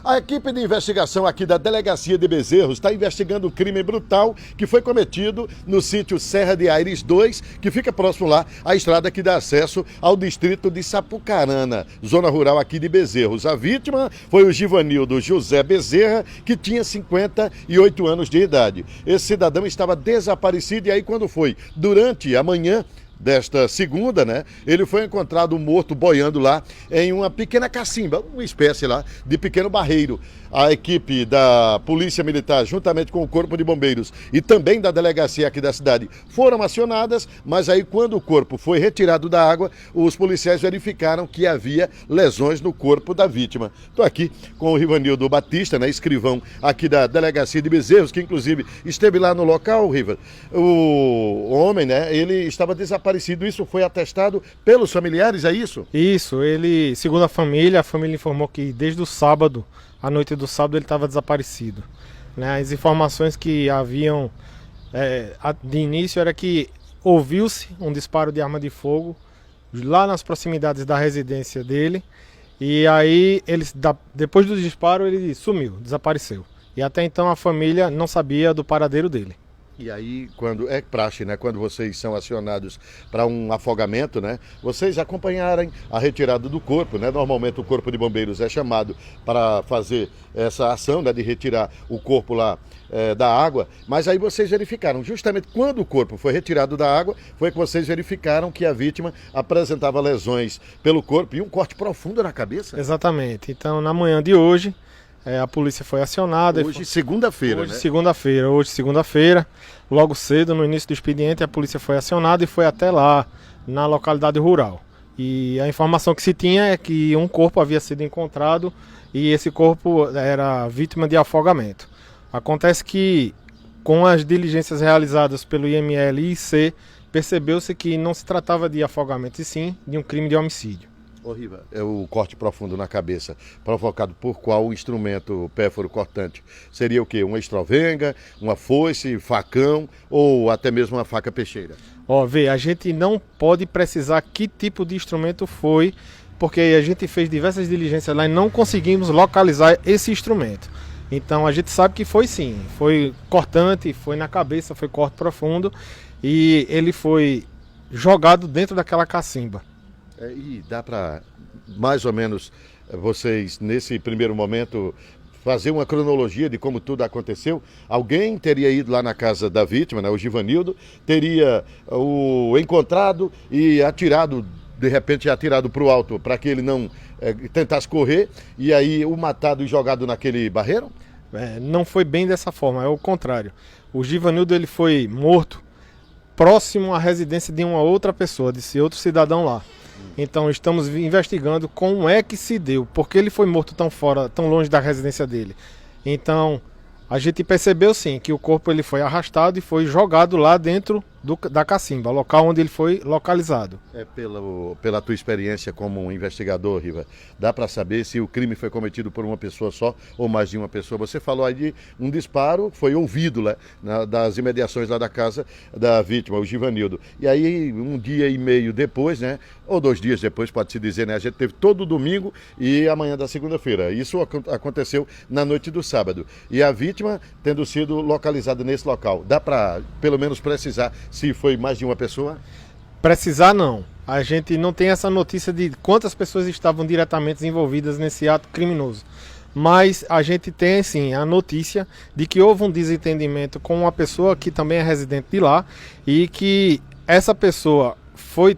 A equipe de investigação aqui da Delegacia de Bezerros está investigando um crime brutal que foi cometido no sítio Serra de Aires 2, que fica próximo lá à estrada que dá acesso ao distrito de Sapucarana, zona rural aqui de Bezerros. A vítima foi o Givanildo José Bezerra, que tinha 58 anos de idade. Esse cidadão estava desaparecido e aí quando foi durante a manhã desta segunda, né, ele foi encontrado morto boiando lá em uma pequena cacimba, uma espécie lá de pequeno barreiro. A equipe da Polícia Militar, juntamente com o Corpo de Bombeiros e também da delegacia aqui da cidade, foram acionadas, mas aí quando o corpo foi retirado da água, os policiais verificaram que havia lesões no corpo da vítima. Estou aqui com o Rivanildo Batista, né, escrivão aqui da Delegacia de Bezerros, que inclusive esteve lá no local, Riva. O homem, né, ele estava desaparecido, isso foi atestado pelos familiares, é isso? Isso, ele, segundo a família informou que desde o sábado, à noite do sábado, ele estava desaparecido. Né? As informações que haviam de início era que ouviu-se um disparo de arma de fogo lá nas proximidades da residência dele, e aí depois do disparo ele sumiu, desapareceu. E até então a família não sabia do paradeiro dele. E aí, quando é praxe, né? Quando vocês são acionados para um afogamento, né? Vocês acompanharem a retirada do corpo, né? Normalmente o Corpo de Bombeiros é chamado para fazer essa ação, né? De retirar o corpo lá da água. Mas aí vocês verificaram, justamente quando o corpo foi retirado da água, foi que vocês verificaram que a vítima apresentava lesões pelo corpo e um corte profundo na cabeça? Exatamente. Então, na manhã de hoje, a polícia foi acionada. Hoje, segunda-feira, né? Hoje, segunda-feira, logo cedo, no início do expediente, a polícia foi acionada e foi até lá, na localidade rural. E a informação que se tinha é que um corpo havia sido encontrado e esse corpo era vítima de afogamento. Acontece que, com as diligências realizadas pelo IML e IC, percebeu-se que não se tratava de afogamento, e sim de um crime de homicídio. Riva, é o corte profundo na cabeça, provocado por qual instrumento pérfuro cortante? Seria o quê? Uma estrovenga, uma foice, facão ou até mesmo uma faca peixeira? A gente não pode precisar que tipo de instrumento foi, porque a gente fez diversas diligências lá e não conseguimos localizar esse instrumento. Então a gente sabe que foi sim, foi cortante, foi na cabeça, foi corte profundo e ele foi jogado dentro daquela cacimba. E dá para, mais ou menos, vocês, nesse primeiro momento, fazer uma cronologia de como tudo aconteceu? Alguém teria ido lá na casa da vítima, né, o Givanildo, teria o encontrado e atirado, de repente atirado para o alto, para que ele não tentasse correr, e aí o matado e jogado naquele barreiro? Não foi bem dessa forma, é o contrário. O Givanildo ele foi morto próximo à residência de uma outra pessoa, desse outro cidadão lá. Então estamos investigando como é que se deu, porque ele foi morto tão longe da residência dele. Então a gente percebeu sim que o corpo ele foi arrastado e foi jogado lá dentro da cacimba, local onde ele foi localizado. Pela tua experiência como um investigador, Riva, dá para saber se o crime foi cometido por uma pessoa só ou mais de uma pessoa? Você falou aí de um disparo, foi ouvido lá das imediações lá da casa da vítima, o Givanildo. E aí, um dia e meio depois, né, ou 2 dias depois, pode-se dizer, né, a gente teve todo domingo e amanhã da segunda-feira. Isso aconteceu na noite do sábado. E a vítima tendo sido localizada nesse local. Dá para, pelo menos, precisar se foi mais de uma pessoa? Precisar não. A gente não tem essa notícia de quantas pessoas estavam diretamente envolvidas nesse ato criminoso. Mas a gente tem sim a notícia de que houve um desentendimento com uma pessoa que também é residente de lá e que essa pessoa foi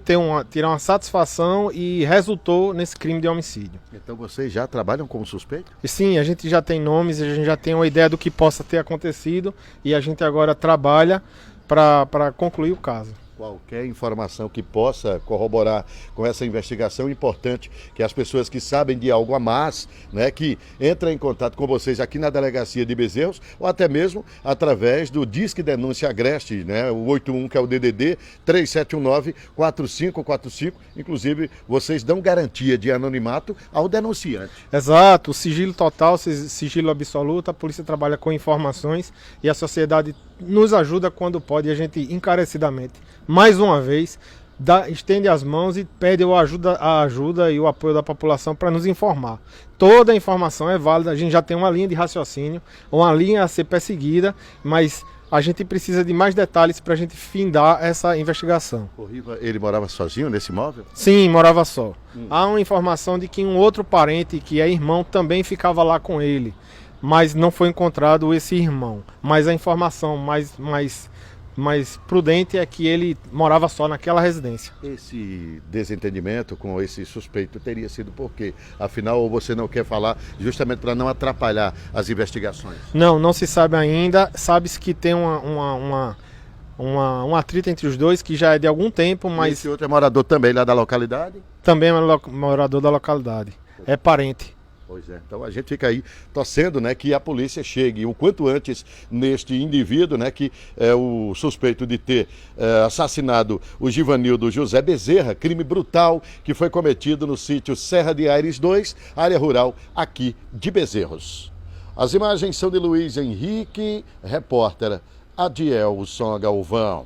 tirar uma satisfação e resultou nesse crime de homicídio. Então vocês já trabalham como suspeito? Sim, a gente já tem nomes, a gente já tem uma ideia do que possa ter acontecido e a gente agora trabalha para concluir o caso. Qualquer informação que possa corroborar com essa investigação é importante, que as pessoas que sabem de algo a mais, né, que entrem em contato com vocês aqui na Delegacia de Bezerros, ou até mesmo através do Disque Denúncia Agreste, né, o 81, que é o DDD 3719-4545. Inclusive, vocês dão garantia de anonimato ao denunciante. Exato, sigilo total, sigilo absoluto, a polícia trabalha com informações e a sociedade nos ajuda quando pode, e a gente encarecidamente, mais uma vez, estende as mãos e pede a ajuda e o apoio da população para nos informar. Toda a informação é válida, a gente já tem uma linha de raciocínio, uma linha a ser perseguida, mas a gente precisa de mais detalhes para a gente findar essa investigação. O Riva, ele morava sozinho nesse imóvel? Sim, morava só. Há uma informação de que um outro parente, que é irmão, também ficava lá com ele, mas não foi encontrado esse irmão. Mas a informação mais prudente é que ele morava só naquela residência. Esse desentendimento com esse suspeito teria sido por quê? Afinal, ou você não quer falar justamente para não atrapalhar as investigações? Não se sabe ainda. Sabe-se que tem um atrito entre os dois que já é de algum tempo, mas Esse outro é morador também lá da localidade? também é morador da localidade. É parente. Pois é, então a gente fica aí torcendo, né, que a polícia chegue o quanto antes neste indivíduo, né, que é o suspeito de ter assassinado o Givanildo José Bezerra, crime brutal que foi cometido no sítio Serra de Aires 2, área rural aqui de Bezerros. As imagens são de Luiz Henrique, repórter Adielson Galvão.